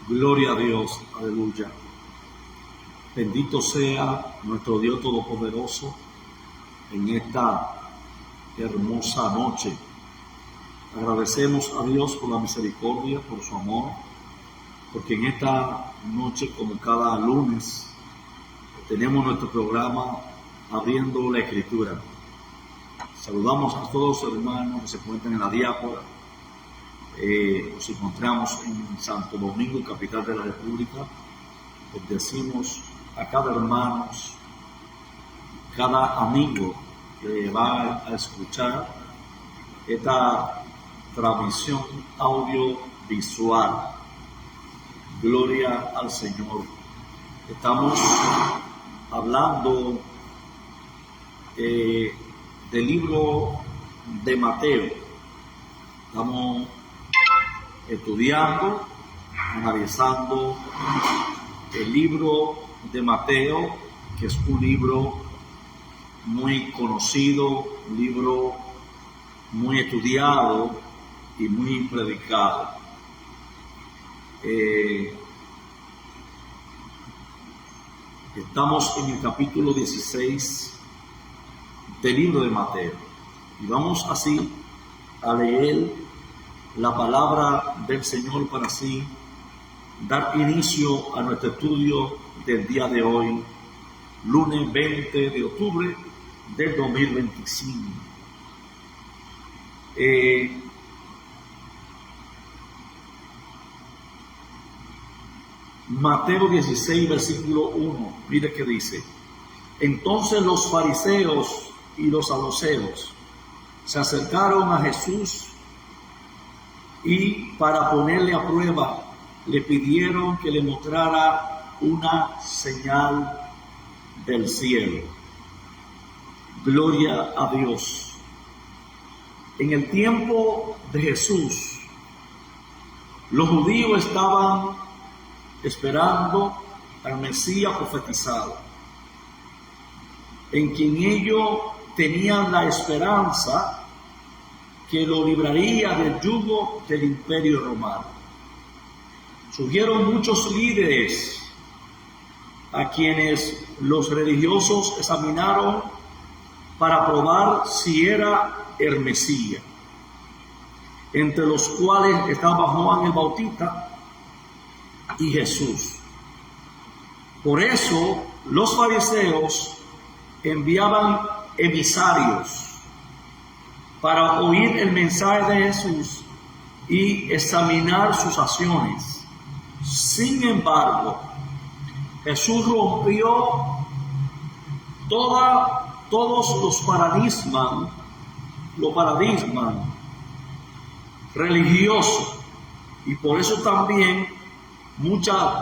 Gloria a Dios, aleluya. Bendito sea nuestro Dios Todopoderoso en esta hermosa noche. Agradecemos a Dios por la misericordia, por su amor, porque en esta noche, como cada lunes, tenemos nuestro programa Abriendo la Escritura. Saludamos a todos los hermanos que se encuentran en la diáspora. Nos encontramos en Santo Domingo, capital de la República. Les decimos a cada hermano, cada amigo que va a escuchar esta transmisión audiovisual. Gloria al Señor. Estamos hablando del libro de Mateo. Estamos estudiando, analizando el libro de Mateo, que es un libro muy conocido, un libro muy estudiado y muy predicado. Estamos en el capítulo 16 del libro de Mateo y vamos así a leer la palabra del Señor para así dar inicio a nuestro estudio del día de hoy, lunes 20 de octubre del 2025. Mateo 16, versículo 1, mire que dice: Entonces los fariseos y los saduceos se acercaron a Jesús y para ponerle a prueba le pidieron que le mostrara una señal del cielo. Gloria a Dios. En el tiempo de Jesús, los judíos estaban esperando al Mesías profetizado, en quien ellos tenían la esperanza que lo libraría del yugo del imperio romano. Surgieron muchos líderes a quienes los religiosos examinaron para probar si era el Mesías, entre los cuales estaba Juan el Bautista y Jesús. Por eso los fariseos enviaban emisarios para oír el mensaje de Jesús y examinar sus acciones. Sin embargo, Jesús rompió todos los paradigmas religiosos, y por eso también muchos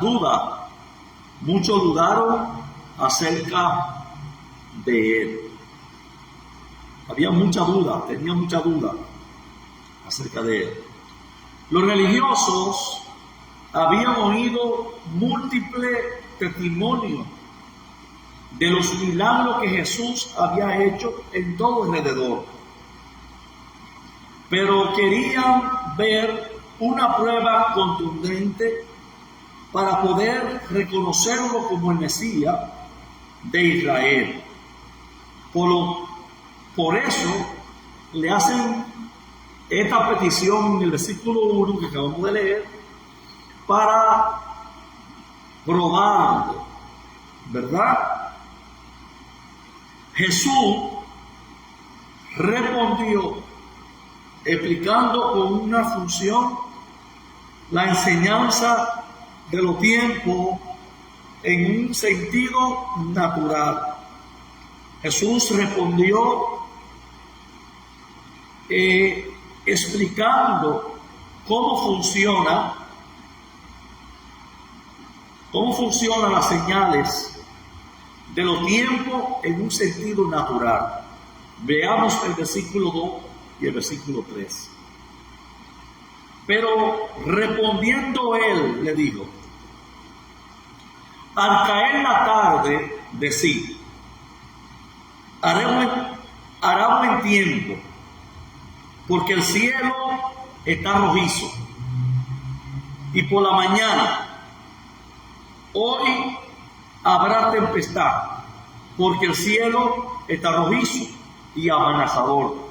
dudaron acerca de él. Tenía mucha duda acerca de él. Los religiosos habían oído múltiples testimonios de los milagros que Jesús había hecho en todo alrededor, pero querían ver una prueba contundente para poder reconocerlo como el Mesías de Israel. Por eso le hacen esta petición en el versículo 1 que acabamos de leer, para probarlo, ¿verdad? Jesús respondió explicando con una función la enseñanza de los tiempos en un sentido natural. Jesús respondió explicando cómo funcionan las señales de los tiempos en un sentido natural. Veamos el versículo 2 y el versículo 3. Pero respondiendo él, le dijo: al caer la tarde, decid, hará buen tiempo, porque el cielo está rojizo, y por la mañana hoy habrá tempestad, porque el cielo está rojizo y amenazador.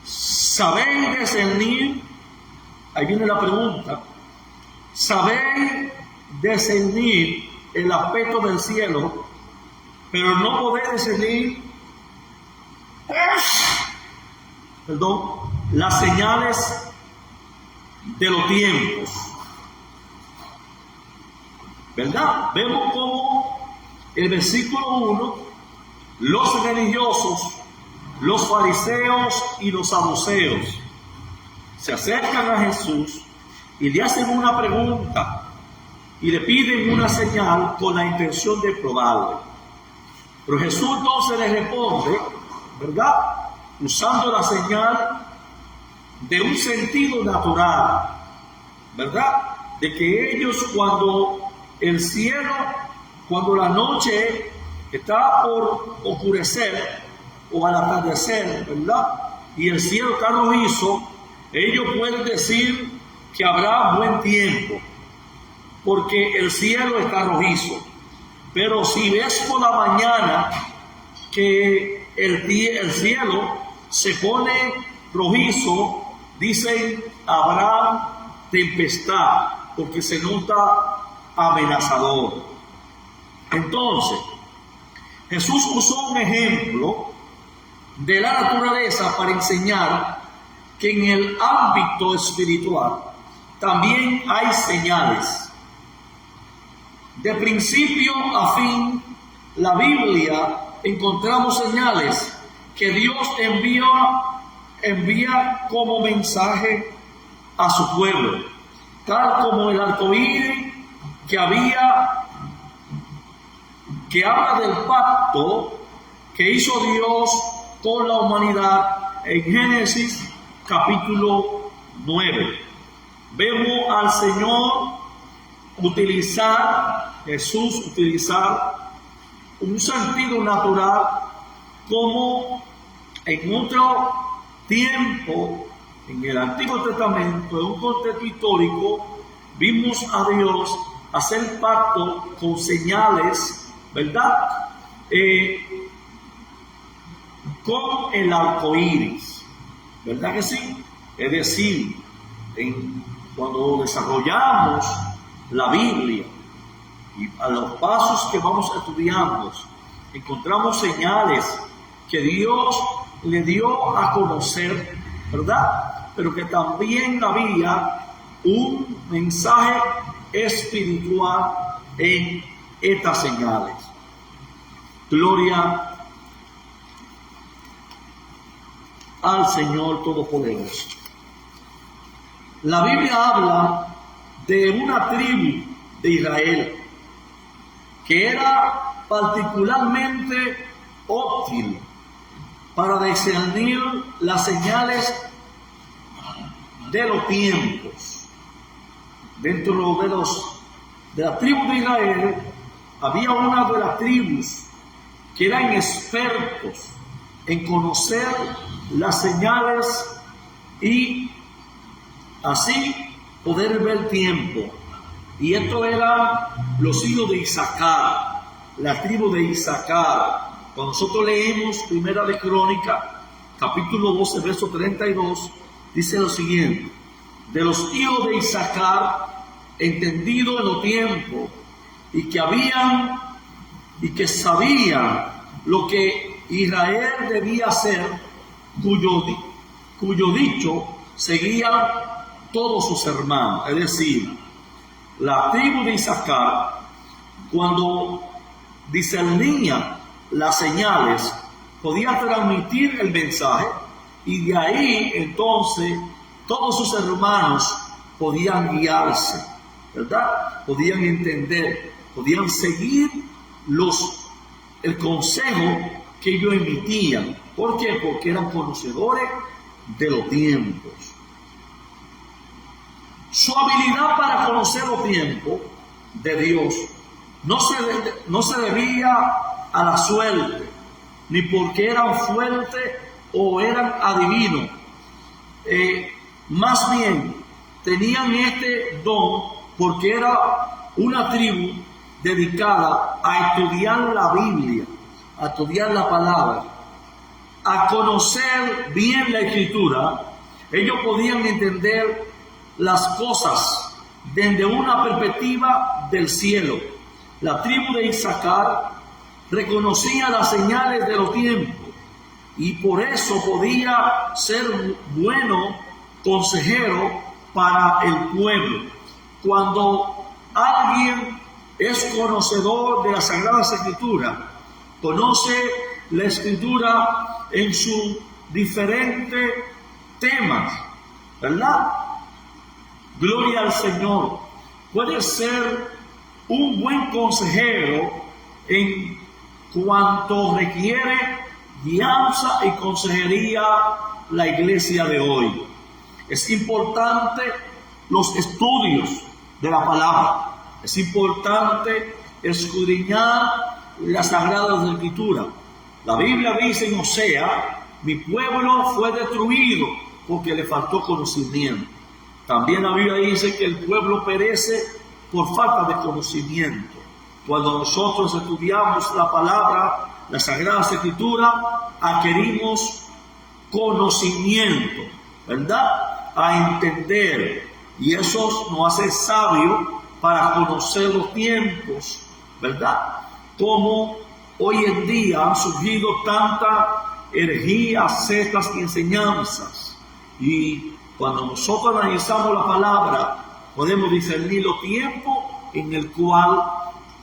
¿Sabéis discernir? Ahí viene la pregunta. ¿Sabéis discernir el aspecto del cielo, pero no podéis discernir las señales de los tiempos? ¿Verdad? Vemos como el versículo 1, los religiosos, los fariseos y los saduceos se acercan a Jesús y le hacen una pregunta y le piden una señal con la intención de probarle. Pero Jesús entonces les responde, ¿verdad?, usando la señal de un sentido natural, ¿verdad?, de que ellos cuando el cielo, cuando la noche está por oscurecer o al atardecer, ¿verdad?, y el cielo está rojizo, ellos pueden decir que habrá buen tiempo, porque el cielo está rojizo. Pero si ves por la mañana que el cielo se pone rojizo, dicen habrá tempestad, porque se nota amenazador. Entonces, Jesús usó un ejemplo de la naturaleza para enseñar que en el ámbito espiritual también hay señales. De principio a fin, la Biblia encontramos señales que Dios envía como mensaje a su pueblo, tal como el arcoíris que habla del pacto que hizo Dios con la humanidad en Génesis capítulo 9. Vemos al Señor Jesús utilizar un sentido natural, como en otro tiempo, en el Antiguo Testamento, en un contexto histórico, vimos a Dios hacer pacto con señales, ¿verdad?, con el arco iris, ¿verdad que sí? Es decir, cuando desarrollamos la Biblia y a los pasos que vamos estudiando, encontramos señales que Dios le dio a conocer, ¿verdad?, pero que también había un mensaje espiritual en estas señales. Gloria al Señor Todopoderoso. La Biblia habla de una tribu de Israel que era particularmente útil para discernir las señales de los tiempos. Dentro de la tribu de Israel había una de las tribus que eran expertos en conocer las señales y así poder ver tiempo. Y esto eran los hijos de Isaacar, la tribu de Isaacar. Cuando nosotros leemos Primera de Crónica, capítulo 12, verso 32, dice lo siguiente: de los hijos de Isaacar, entendido en los tiempos, y que sabían lo que Israel debía hacer, cuyo dicho seguían todos sus hermanos. Es decir, la tribu de Isaacar, cuando discernía las señales, podía transmitir el mensaje, y de ahí entonces todos sus hermanos podían guiarse, ¿verdad? Podían entender, podían seguir el consejo que ellos emitían. ¿Por qué? Porque eran conocedores de los tiempos. Su habilidad para conocer los tiempos de Dios no se debía a la suerte, ni porque eran fuertes o eran adivinos. más bien tenían este don porque era una tribu dedicada a estudiar la Biblia, a estudiar la palabra, a conocer bien la Escritura. Ellos podían entender las cosas desde una perspectiva del cielo. La tribu de Isaacar reconocía las señales de los tiempos y por eso podía ser bueno consejero para el pueblo. Cuando alguien es conocedor de las Sagradas Escrituras, conoce la Escritura en sus diferentes temas, ¿verdad? Gloria al Señor. Puede ser un buen consejero en cuanto requiere guianza y consejería la iglesia de hoy. Es importante los estudios de la palabra. Es importante escudriñar las Sagradas Escrituras. La Biblia dice en Osea: mi pueblo fue destruido porque le faltó conocimiento. También la Biblia dice que el pueblo perece por falta de conocimiento. Cuando nosotros estudiamos la palabra, las Sagradas Escrituras, adquirimos conocimiento, ¿verdad? A entender. Y eso nos hace sabios para conocer los tiempos, ¿verdad? Como hoy en día han surgido tantas herejías, sectas y enseñanzas. Y cuando nosotros analizamos la palabra, podemos discernir los tiempos en el cual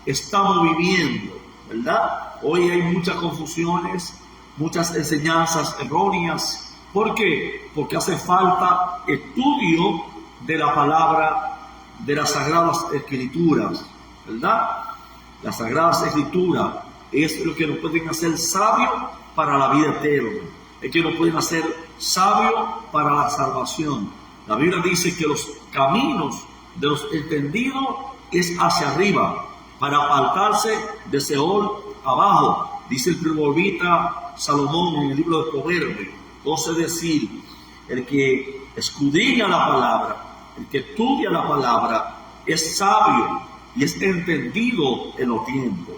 estamos viviendo, ¿verdad? Hoy hay muchas confusiones, muchas enseñanzas erróneas. ¿Por qué? Porque hace falta estudio de la palabra, de las Sagradas Escrituras, ¿verdad? Las Sagradas Escrituras es lo que nos pueden hacer sabios para la vida eterna, es que nos pueden hacer sabios para la salvación. La Biblia dice que los caminos de los entendidos es hacia arriba, para apartarse de Seol abajo, dice el proverbista Salomón en el libro de Proverbios. Entonces, decir, el que escudriña la palabra, el que estudia la palabra, es sabio y es entendido en los tiempos.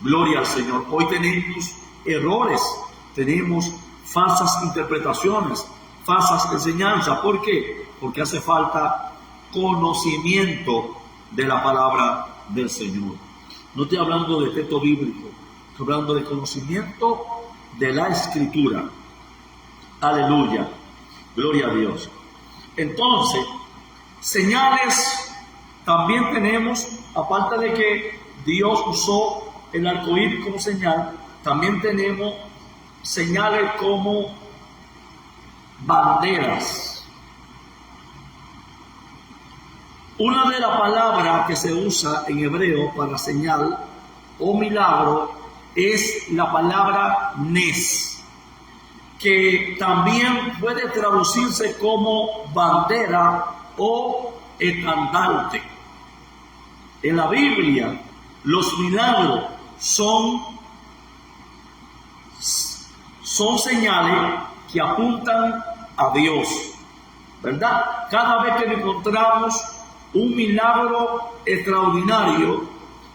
Gloria al Señor. Hoy tenemos errores, tenemos falsas interpretaciones, falsas enseñanzas. ¿Por qué? Porque hace falta conocimiento de la palabra del Señor. No estoy hablando de texto bíblico, estoy hablando de conocimiento de la Escritura. Aleluya, gloria a Dios. Entonces, señales también tenemos, aparte de que Dios usó el arco iris como señal, también tenemos señales como banderas. Una de las palabras que se usa en hebreo para señal o milagro es la palabra nes, que también puede traducirse como bandera o estandarte. En la Biblia, los milagros son señales que apuntan a Dios, ¿verdad? Cada vez que encontramos un milagro extraordinario,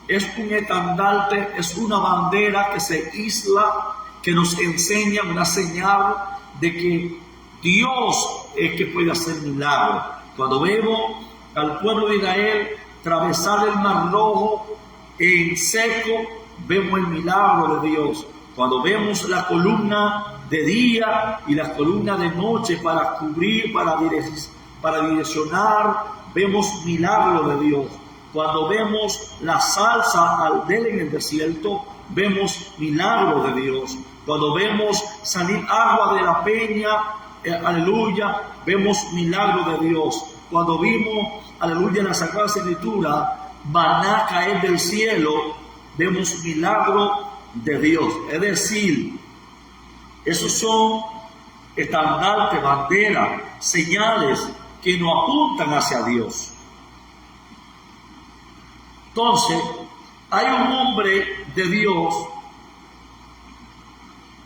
es un estandarte, es una bandera que se isla, que nos enseña una señal de que Dios es que puede hacer milagros. Cuando vemos al pueblo de Israel atravesar el Mar Rojo en seco, vemos el milagro de Dios. Cuando vemos la columna de día y la columna de noche para cubrir, para direccionar, vemos milagro de Dios. Cuando vemos la salsa al del en el desierto, vemos milagro de Dios. Cuando vemos salir agua de la peña, aleluya, vemos milagro de Dios. Cuando vimos, aleluya, en la Sagrada Escritura, maná caer del cielo, vemos milagro de Dios. Es decir, esos son estandartes, banderas, señales que nos apuntan hacia Dios. Entonces, hay un hombre de Dios,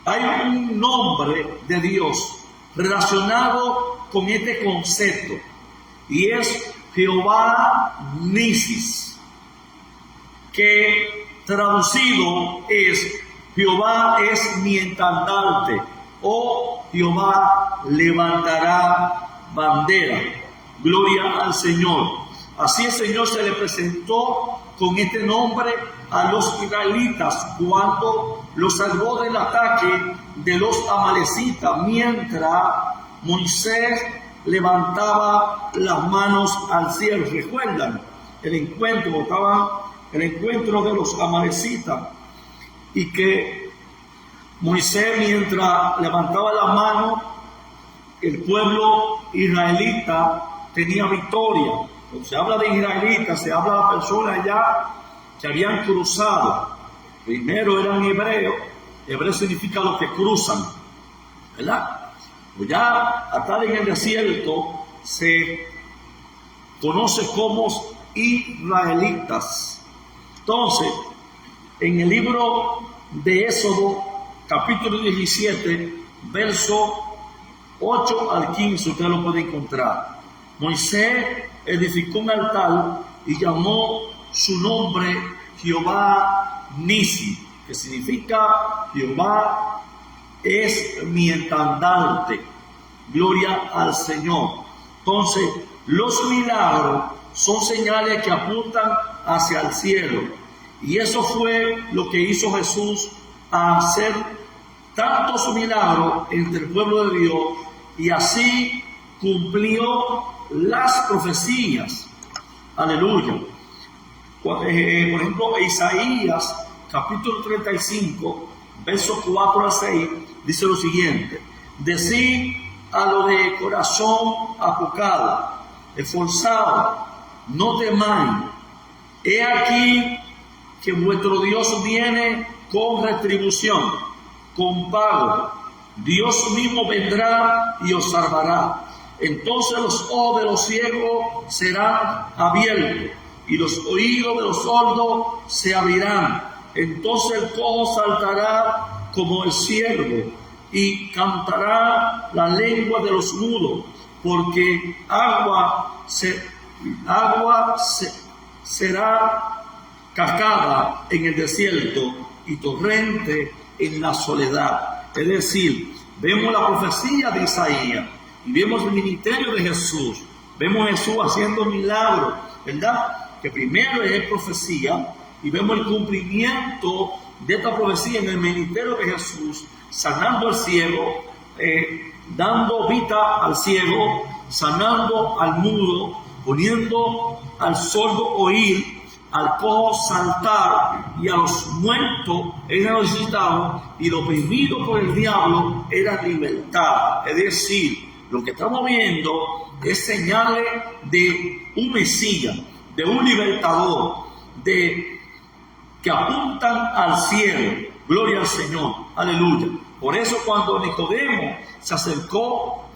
hay un nombre de Dios relacionado con este concepto, y es Jehová Nisis, que traducido es Jehová es mi estandarte, o Jehová levantará bandera. Gloria al Señor. Así el Señor se le presentó con este nombre a los israelitas cuando los salvó del ataque de los amalecitas, mientras Moisés levantaba las manos al cielo. ¿Recuerdan el encuentro de los amalecitas? Y que Moisés, mientras levantaba las manos, el pueblo israelita tenía victoria. Cuando se habla de israelitas, se habla de personas ya que habían cruzado. Primero eran hebreos. Hebreo significa los que cruzan, ¿verdad? Pues ya estar en el desierto se conoce como israelitas. Entonces, en el libro de Éxodo, capítulo 17, verso 8 al 15, usted lo puede encontrar. Moisés edificó un altar y llamó su nombre Jehová Nisi, que significa Jehová es mi estandarte. Gloria al Señor. Entonces, los milagros son señales que apuntan hacia el cielo. Y eso fue lo que hizo Jesús a hacer tantos milagros entre el pueblo de Dios, y así cumplió las profecías. Aleluya. Por ejemplo, Isaías capítulo 35, versos 4 a 6, dice lo siguiente: decid a lo de corazón apocado, esforzado, no temáis, he aquí que vuestro Dios viene con retribución, con pago. Dios mismo vendrá y os salvará. Entonces los ojos de los ciegos serán abiertos y los oídos de los sordos se abrirán. Entonces el cojo saltará como el ciervo y cantará la lengua de los mudos, porque agua será cascada en el desierto y torrente en la soledad. Es decir, vemos la profecía de Isaías y vemos el ministerio de Jesús. Vemos a Jesús haciendo milagros, ¿verdad? Que primero es profecía, y vemos el cumplimiento de esta profecía en el ministerio de Jesús, sanando al ciego, dando vista al ciego, sanando al mudo, poniendo al sordo oír, al cojo saltar, y a los muertos eran resucitados, y los oprimidos por el diablo eran libertados. Es decir, lo que estamos viendo es señales de un Mesías, de un libertador, que apuntan al cielo. Gloria al Señor, aleluya. Por eso cuando Nicodemo se acercó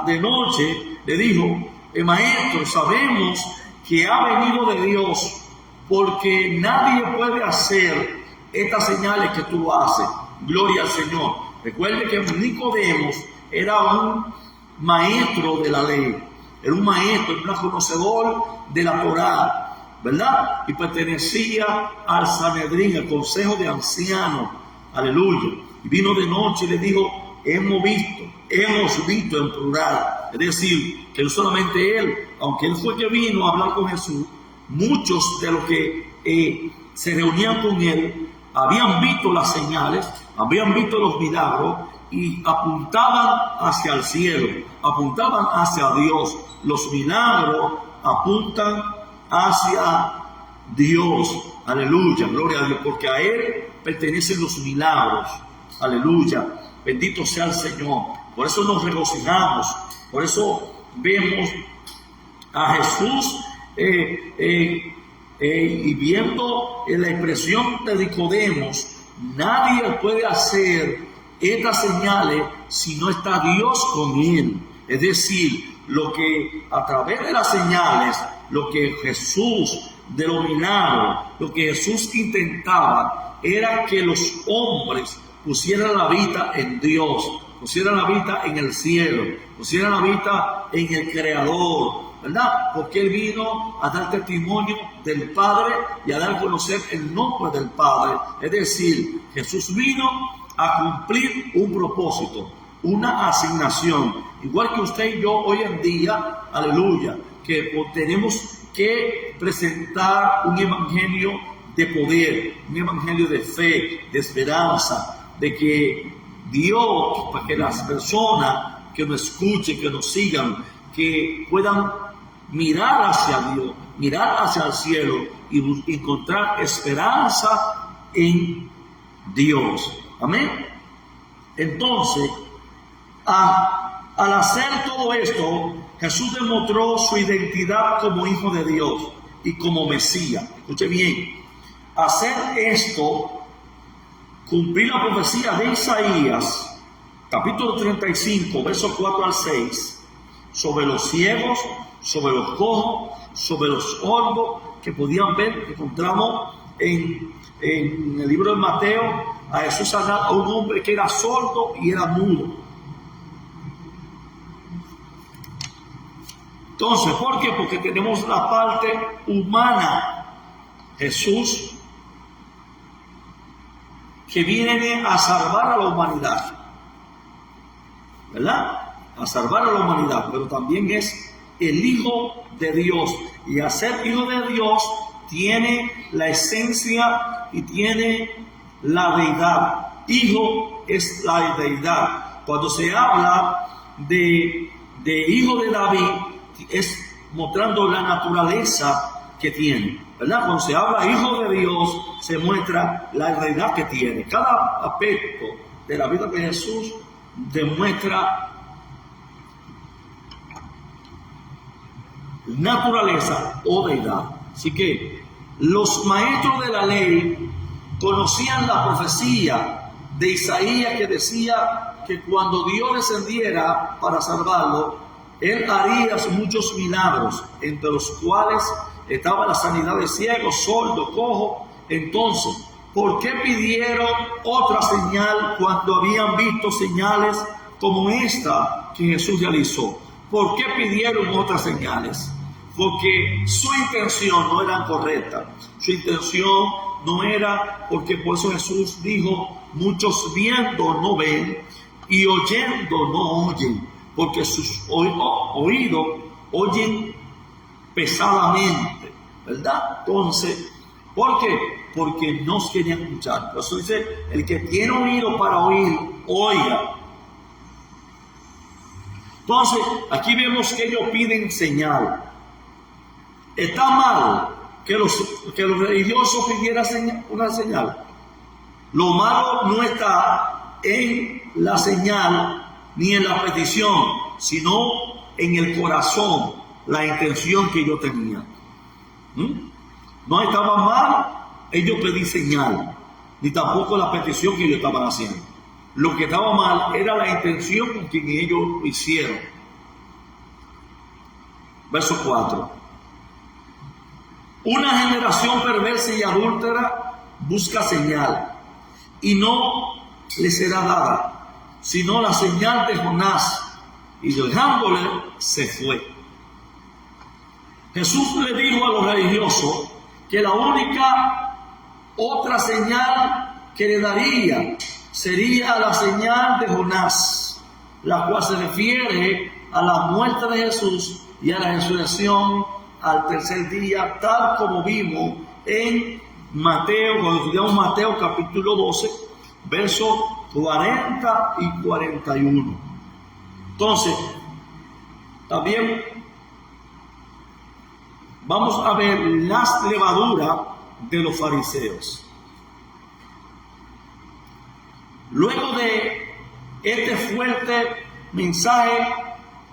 de noche, le dijo: maestro, sabemos que ha venido de Dios, porque nadie puede hacer estas señales que tú haces. Gloria al Señor. Recuerde que Nicodemo era un maestro de la ley, era un maestro, era un conocedor de la Torá, ¿verdad? Y pertenecía al Sanedrín, al consejo de ancianos. Aleluya. Y vino de noche y le dijo: hemos visto en plural. Es decir, que no solamente él, aunque él fue que vino a hablar con Jesús, muchos de los que se reunían con él habían visto las señales, habían visto los milagros y apuntaban hacia el cielo, apuntaban hacia Dios. Los milagros apuntan hacia Dios. Aleluya, gloria a Dios, porque a Él pertenecen los milagros. Aleluya, bendito sea el Señor. Por eso nos regocijamos, por eso vemos a Jesús y viendo la expresión de Nicodemo, nadie puede hacer estas señales si no está Dios con él. Es decir, lo que a través de las señales, lo que Jesús, de los milagros, lo que Jesús intentaba era que los hombres pusieran la vista en Dios. pusieran la vista en el cielo, pusieran la vista en el Creador, ¿verdad? Porque Él vino a dar testimonio del Padre y a dar a conocer el nombre del Padre. Es decir, Jesús vino a cumplir un propósito, una asignación. Igual que usted y yo hoy en día, aleluya, que tenemos que presentar un evangelio de poder, un evangelio de fe, de esperanza, de que Dios, para que las personas que nos escuchen, que nos sigan, que puedan mirar hacia Dios, mirar hacia el cielo y encontrar esperanza en Dios. Amén. Entonces, al hacer todo esto, Jesús demostró su identidad como Hijo de Dios y como Mesías. Escuche bien, hacer esto, cumplir la profecía de Isaías, capítulo 35, versos 4 al 6, sobre los ciegos, sobre los cojos, sobre los sordos, que podían ver, que encontramos en el libro de Mateo, a Jesús sanaba a un hombre que era sordo y era mudo. Entonces, ¿por qué? Porque tenemos la parte humana. Jesús, que viene a salvar a la humanidad, ¿verdad? A salvar a la humanidad, pero también es el Hijo de Dios. Y al ser Hijo de Dios, tiene la esencia y tiene la deidad. Hijo es la deidad. Cuando se habla de Hijo de David, es mostrando la naturaleza que tiene, ¿verdad? Cuando se habla Hijo de Dios, se muestra la deidad que tiene. Cada aspecto de la vida de Jesús demuestra naturaleza o deidad. Así que los maestros de la ley conocían la profecía de Isaías que decía que cuando Dios descendiera para salvarlo, Él haría muchos milagros, entre los cuales estaba la sanidad de ciegos, sordos, cojos. Entonces, ¿por qué pidieron otra señal cuando habían visto señales como esta que Jesús realizó? ¿Por qué pidieron otras señales? Porque su intención no era correcta. Su intención no era, porque por eso Jesús dijo, muchos viendo no ven y oyendo no oyen, porque sus oídos oyen pesadamente, ¿verdad? Entonces, ¿por qué? Porque no querían escuchar. Por eso dice, el que tiene oído para oír, oiga. Entonces, aquí vemos que ellos piden señal. Está mal que los religiosos pidieran una señal. Lo malo no está en la señal ni en la petición, sino en el corazón, la intención que ellos tenían. No estaba mal ellos pedir señal, ni tampoco la petición que ellos estaban haciendo. Lo que estaba mal era la intención con que ellos lo hicieron. Verso 4. Una generación perversa y adúltera busca señal, y no le será dada, sino la señal de Jonás, y dejándole se fue. Jesús le dijo a los religiosos que la única otra señal que le daría sería la señal de Jonás, la cual se refiere a la muerte de Jesús y a la resurrección al tercer día, tal como vimos en Mateo, cuando estudiamos Mateo capítulo 12, versos 40 y 41. Entonces, también vamos a ver las levaduras de los fariseos. Luego de este fuerte mensaje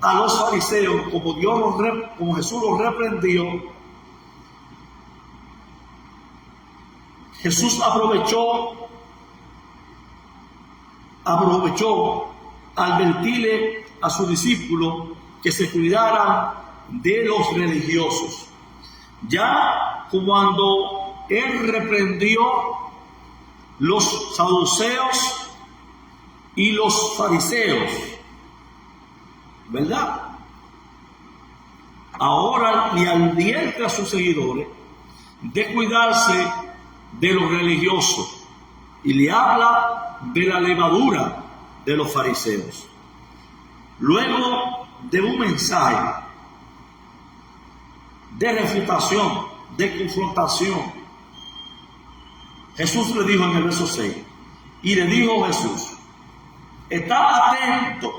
a los fariseos, como Jesús los reprendió, Jesús aprovechó a advertirle a sus discípulos que se cuidaran de los religiosos. Ya cuando Él reprendió los saduceos y los fariseos, ¿verdad? Ahora le advierte a sus seguidores de cuidarse de los religiosos y le habla de la levadura de los fariseos. Luego de un mensaje de refutación, de confrontación, Jesús le dijo en el verso 6, y le dijo Jesús: estad atento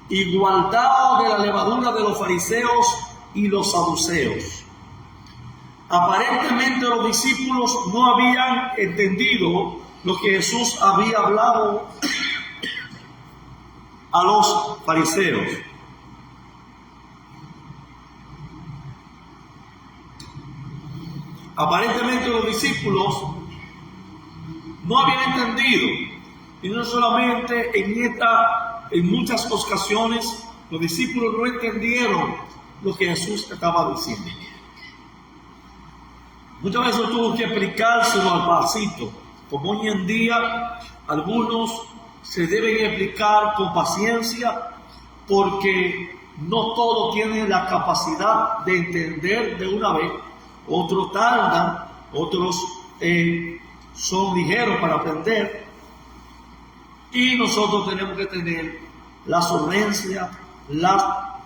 y guardado de la levadura de los fariseos y los saduceos. Aparentemente los discípulos no habían entendido lo que Jesús había hablado a los fariseos. Aparentemente los discípulos no habían entendido, y no solamente en muchas ocasiones los discípulos no entendieron lo que Jesús estaba diciendo. Muchas veces tuvo que explicárselo al pasito, como hoy en día algunos se deben explicar con paciencia, porque no todos tienen la capacidad de entender de una vez. Otros tardan, otros son ligeros para aprender, y nosotros tenemos que tener la solvencia, la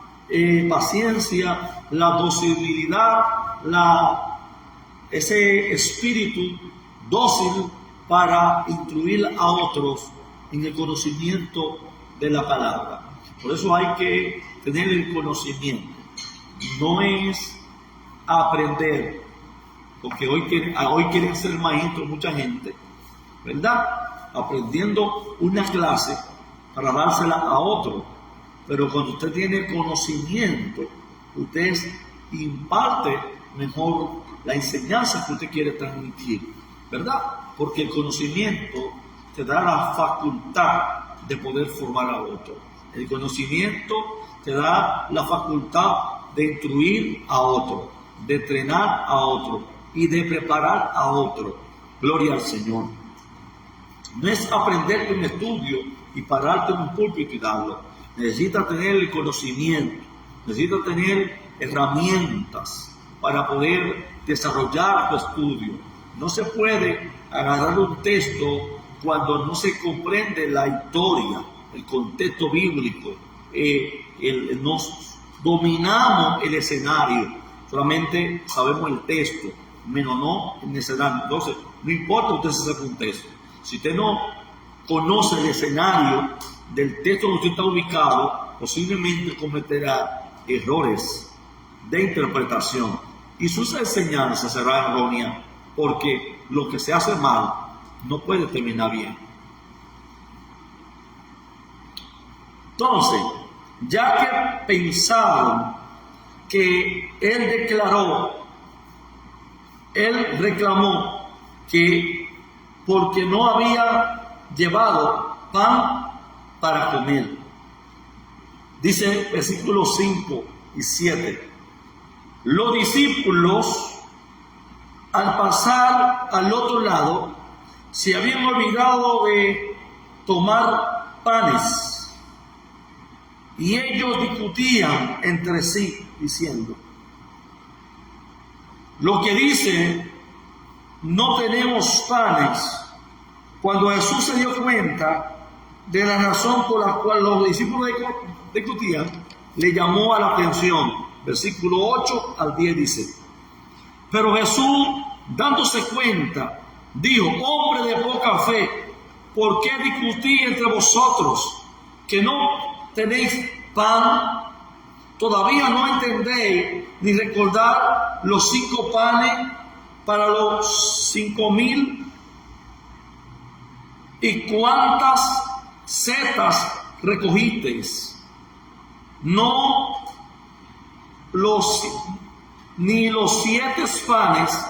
paciencia, la docilidad, ese espíritu dócil para instruir a otros en el conocimiento de la palabra. Por eso hay que tener el conocimiento. No es aprender, porque hoy quieren ser maestros mucha gente, ¿verdad? Aprendiendo una clase para dársela a otro. Pero cuando usted tiene conocimiento, usted imparte mejor la enseñanza que usted quiere transmitir, ¿verdad? Porque el conocimiento te da la facultad de poder formar a otro. El conocimiento te da la facultad de instruir a otro, de entrenar a otro y de preparar a otro. Gloria al Señor. No es aprender un estudio y pararte en un púlpito y darlo. Necesitas tener el conocimiento, necesitas tener herramientas para poder desarrollar tu estudio. No se puede agarrar un texto cuando no se comprende la historia, el contexto bíblico. Nos dominamos el escenario, solamente sabemos el texto, menos no el escenario. Entonces, no importa usted se sepa un texto. Si usted no conoce el escenario del texto donde usted está ubicado, posiblemente cometerá errores de interpretación y sus enseñanzas serán erróneas, porque lo que se hace mal no puede terminar bien. Entonces, ya que pensaron que él reclamó que porque no había llevado pan para comer. Dice versículos 5 y 7. Los discípulos, al pasar al otro lado, se habían olvidado de tomar panes, y ellos discutían entre sí, diciendo: lo que dice, no tenemos panes. Cuando Jesús se dio cuenta de la razón por la cual los discípulos discutían, le llamó a la atención. Versículo 8 al 10 dice: pero Jesús, dándose cuenta, dijo: hombre de poca fe, ¿por qué discutís entre vosotros que no tenéis pan? ¿Todavía no entendéis ni recordar los 5 panes para los 5,000? ¿Y cuántas setas recogisteis? No ni los 7 panes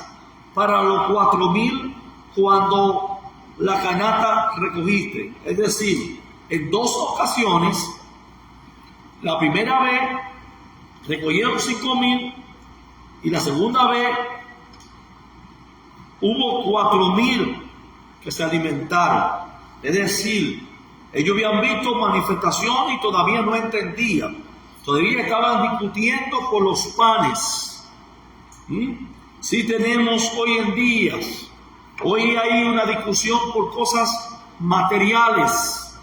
para los 4,000 cuando la canasta recogiste. Es decir, en 2 ocasiones, la primera vez recogieron 5,000 y la segunda vez hubo 4,000 que se alimentaron. Es decir, Ellos habían visto manifestación y todavía no entendían. Todavía estaban discutiendo por los panes. Sí tenemos hoy en día. Hoy hay una discusión por cosas materiales.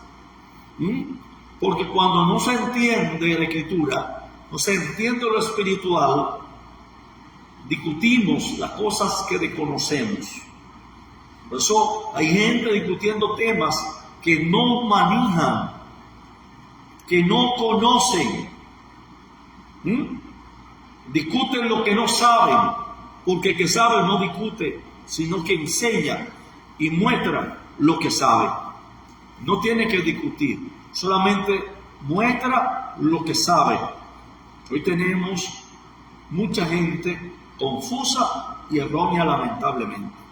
Porque cuando no se entiende la Escritura, no se entiende lo espiritual, discutimos las cosas que desconocemos. Por eso hay gente discutiendo temas que no manejan, que no conocen. Discuten lo que no saben, porque el que sabe no discute, sino que enseña y muestra lo que sabe. No tiene que discutir, solamente muestra lo que sabe. Hoy tenemos mucha gente confusa y errónea, lamentablemente.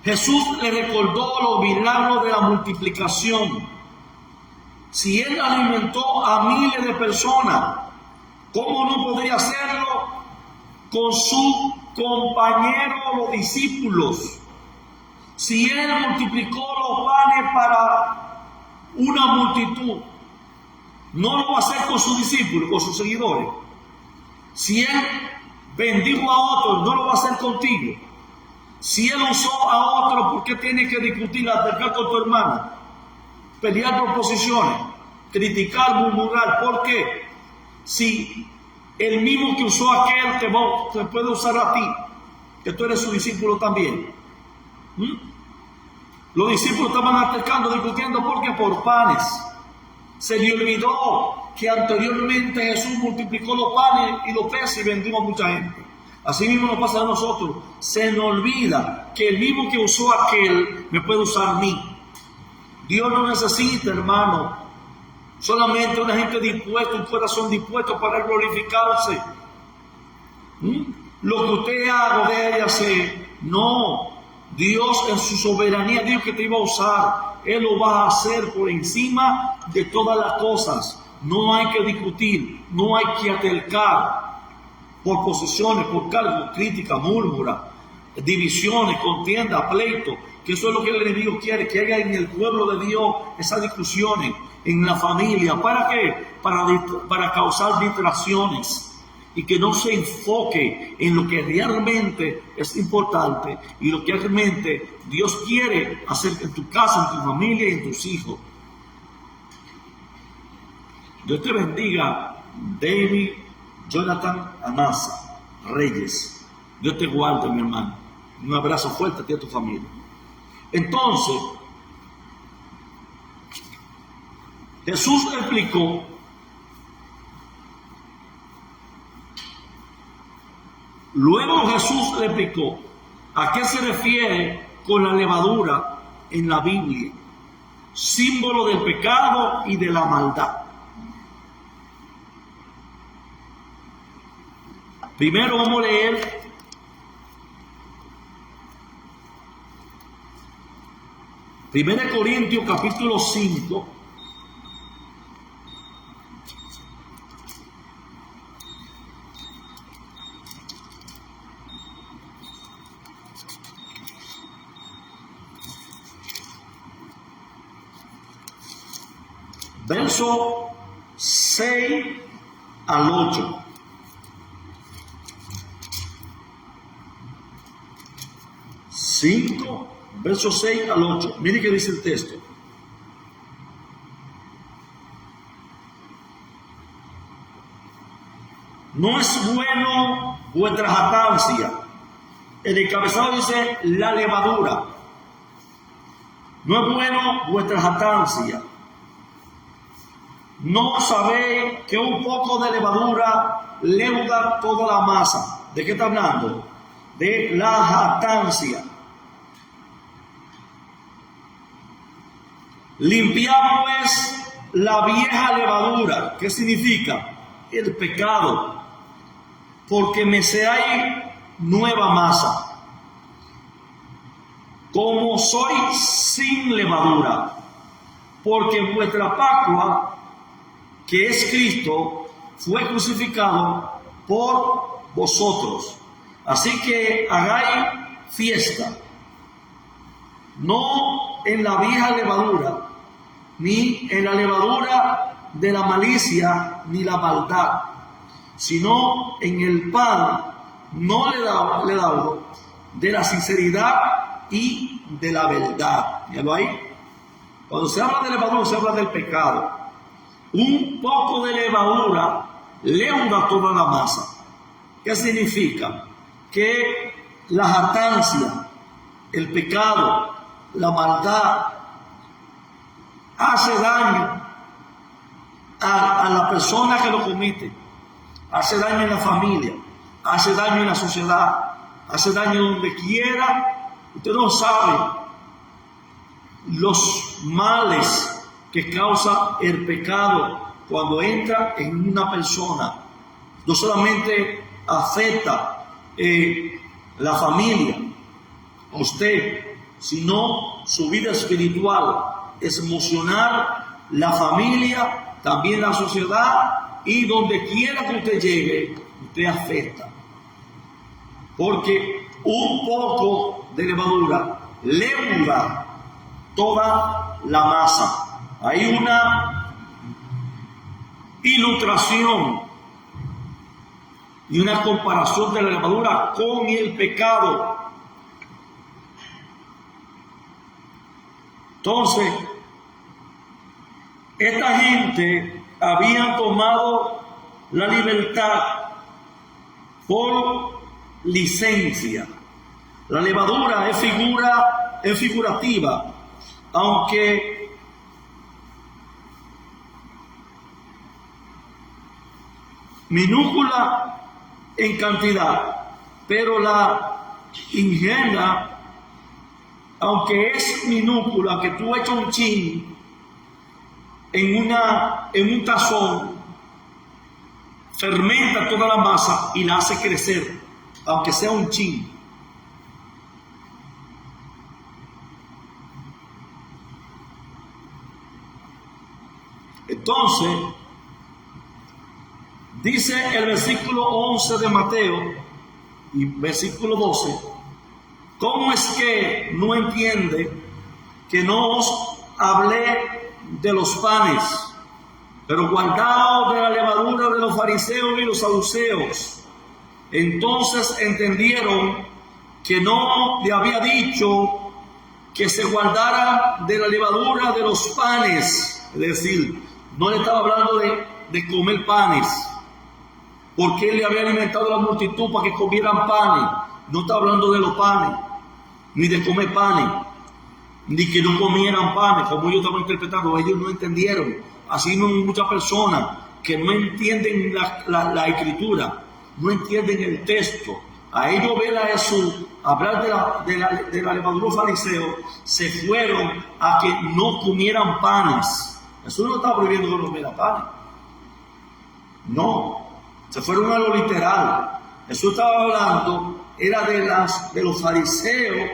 Jesús le recordó los milagros de la multiplicación. Si Él alimentó a miles de personas, ¿cómo no podría hacerlo con sus compañeros, los discípulos? Si Él multiplicó los panes para una multitud, ¿no lo va a hacer con sus discípulos, con sus seguidores? Si Él bendijo a otros, ¿no lo va a hacer contigo? Si Él usó a otro, ¿por qué tiene que discutir, altercar con tu hermano? Pelear por posiciones, criticar, murmurar. ¿Por qué? Si el mismo que usó a aquel te puede usar a ti, que tú eres su discípulo también. Los discípulos estaban altercando, discutiendo, porque por panes. Se le olvidó que anteriormente Jesús multiplicó los panes y los peces y vendió a mucha gente. Así mismo nos pasa a nosotros. Se nos olvida que el mismo que usó a aquel me puede usar a mí. Dios no necesita, hermano, solamente una gente dispuesta, un corazón dispuesto para glorificarse. Lo que usted haga debe hacer. No, Dios en su soberanía dijo que te iba a usar. Él lo va a hacer por encima de todas las cosas. No hay que discutir, no hay que altercar por posiciones, por cargos, crítica, murmura, divisiones, contienda, pleito, que eso es lo que el enemigo quiere, que haya en el pueblo de Dios esas discusiones, en la familia. ¿Para qué? Para causar distracciones y que no se enfoque en lo que realmente es importante y lo que realmente Dios quiere hacer en tu casa, en tu familia y en tus hijos. Dios te bendiga, David Jonathan Amasa Reyes. Dios te guarde, mi hermano. Un abrazo fuerte a ti y a tu familia. Entonces, Jesús explicó Luego Jesús le explicó a qué se refiere con la levadura en la Biblia, símbolo del pecado y de la maldad. Primero vamos a leer Primera de Corintios capítulo 5. Verso 6 al 8. Verso 6 al 8. Mire qué dice el texto. No es bueno vuestra jactancia. El encabezado dice la levadura. No es bueno vuestra jactancia. ¿No sabéis que un poco de levadura leuda toda la masa? ¿De qué está hablando? De la jactancia. Limpiad pues la vieja levadura. ¿Qué significa? El pecado. Porque me seáis nueva masa. Como soy sin levadura. Porque vuestra Pascua, que es Cristo, fue crucificado por vosotros. Así que hagáis fiesta, no en la vieja levadura, ni en la levadura de la malicia ni la maldad, sino en el pan no levado de la sinceridad y de la verdad. ¿Míralo ahí? Cuando se habla de levadura, se habla del pecado. Un poco de levadura leuda toda la masa. ¿Qué significa? Que la jactancia, el pecado, la maldad, hace daño a la persona que lo comete, hace daño en la familia, hace daño en la sociedad, hace daño donde quiera. Usted no sabe los males que causa el pecado cuando entra en una persona. No solamente afecta la familia, a usted, sino su vida espiritual, emocional, la familia, también la sociedad, y donde quiera que usted llegue, usted afecta. Porque un poco de levadura leuda toda la masa. Hay una ilustración y una comparación de la levadura con el pecado. Entonces, esta gente había tomado la libertad por licencia. La levadura es figurativa, aunque minúscula en cantidad, pero la ingenia, aunque es minúscula, que tú echas un chin en un tazón, fermenta toda la masa y la hace crecer, aunque sea un chin. Entonces, dice el versículo 11 de Mateo y versículo 12, ¿cómo es que no entiende que no os hablé de los panes, pero guardaos de la levadura de los fariseos y los saduceos? Entonces entendieron que no le había dicho que se guardara de la levadura de los panes, es decir, no le estaba hablando de comer panes, porque él le había alimentado a la multitud para que comieran panes. No está hablando de los panes, ni de comer panes, ni que no comieran panes, como ellos estaban interpretando. Ellos no entendieron. Así no hay muchas personas que no entienden la escritura, no entienden el texto. A ellos ver a Jesús hablar de la levadura fariseo, se fueron a que no comieran panes. Jesús no estaba prohibiendo que no comieran panes. No, se fueron a lo literal. Jesús estaba hablando, era de los fariseos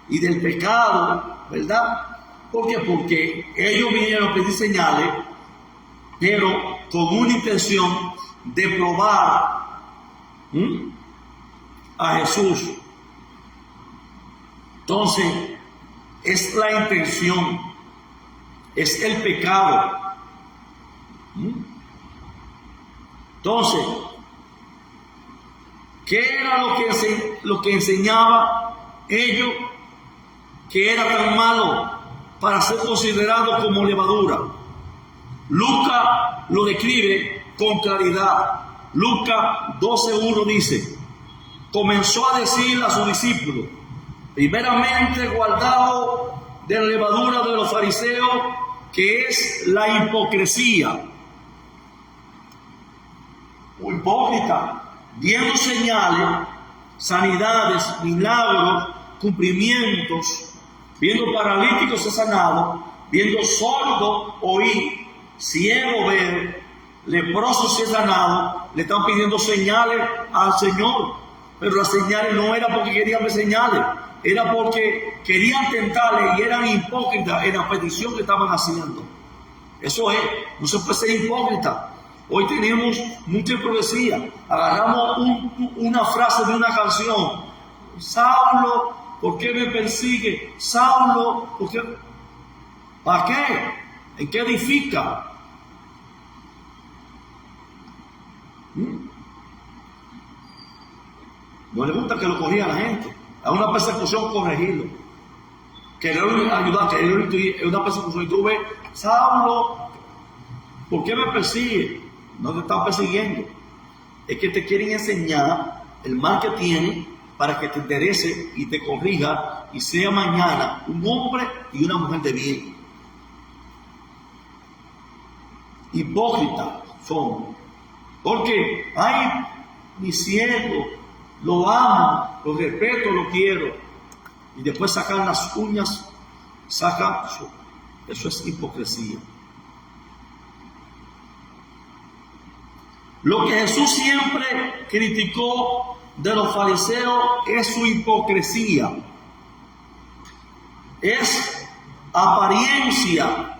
y del pecado, ¿verdad? ¿Por qué? Porque ellos vinieron a pedir señales, pero con una intención de probar a Jesús. Entonces, es la intención, es el pecado. Entonces, ¿qué era lo que enseñaba ellos que era tan malo para ser considerado como levadura? Lucas lo describe con claridad. Lucas 12:1 dice: comenzó a decir a sus discípulos, primeramente guardado de la levadura de los fariseos, que es la hipocresía. O hipócrita, viendo señales, sanidades, milagros, cumplimientos, viendo paralíticos ser sanados, viendo sordos oír, ciego ver, leprosos ser sanados. Le están pidiendo señales al Señor, pero las señales no era porque querían ver señales, era porque querían tentarle y eran hipócritas en la petición que estaban haciendo. Eso es, no se puede ser hipócrita. Hoy tenemos mucha hipocresía. Agarramos una frase de una canción: Saulo, ¿por qué me persigue? Saulo, ¿por qué? ¿Para qué? ¿En qué edifica? No le gusta que lo corrija a la gente. Es una persecución corregirlo. Querer ayudar, querer instruir, es una persecución. Y tú ves, Saulo, ¿por qué me persigue? No te están persiguiendo. Es que te quieren enseñar el mal que tiene para que te interese y te corrija y sea mañana un hombre y una mujer de bien. Hipócritas son. Porque, ay, mi siervo, lo amo, lo respeto, lo quiero. Y después sacan las uñas, sacan eso es hipocresía. Lo que Jesús siempre criticó de los fariseos es su hipocresía. Es apariencia.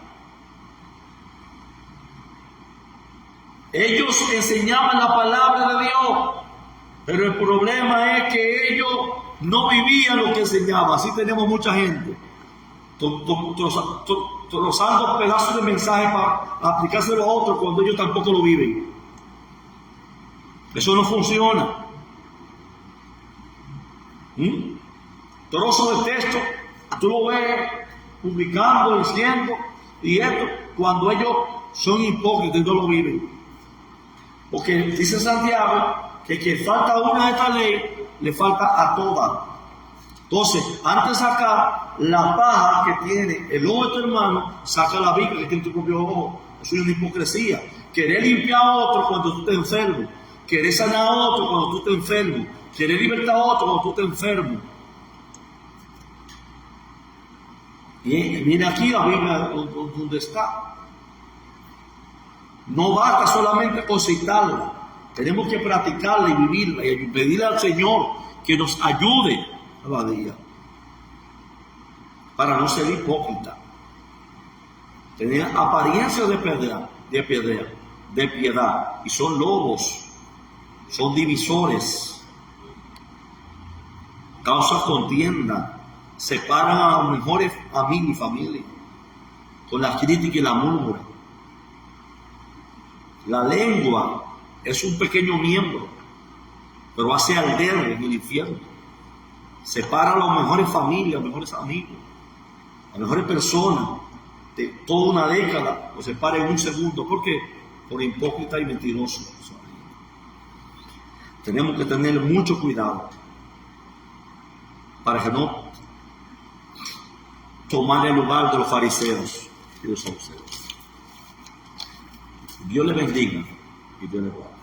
Ellos enseñaban la palabra de Dios, pero el problema es que ellos no vivían lo que enseñaban. Así tenemos mucha gente trozando pedazos de mensaje para aplicárselo a otros cuando ellos tampoco lo viven. Eso no funciona. Trozo de texto, tú lo ves publicando, diciendo, y esto, cuando ellos son hipócritas y no lo viven. Porque dice Santiago que falta una de esta ley, le falta a todas. Entonces, antes de sacar la paja que tiene el ojo de tu hermano, saca la viga que tiene tu propio ojo. Eso es una hipocresía. Querer limpiar a otro cuando tú estés enfermo. Querer sanar a otro cuando tú estés enfermo. Querer libertar a otro cuando tú estés enfermo. Y viene aquí la Biblia donde está. No basta solamente con citarla. Tenemos que practicarla y vivirla y pedirle al Señor que nos ayude cada día para no ser hipócrita. Tener apariencia de piedad, y son lobos, son divisores, causan contienda, separan a los mejores amigos y familia con la crítica y la murmura. La lengua es un pequeño miembro, pero hace arder en el infierno. Separa a las mejores familias, a los mejores amigos, a las mejores personas de toda una década, lo separa en un segundo. ¿Por qué? Por hipócrita y mentiroso. Tenemos que tener mucho cuidado para que no tomar el lugar de los fariseos y los saduceos. Dios les bendiga y Dios les guarde.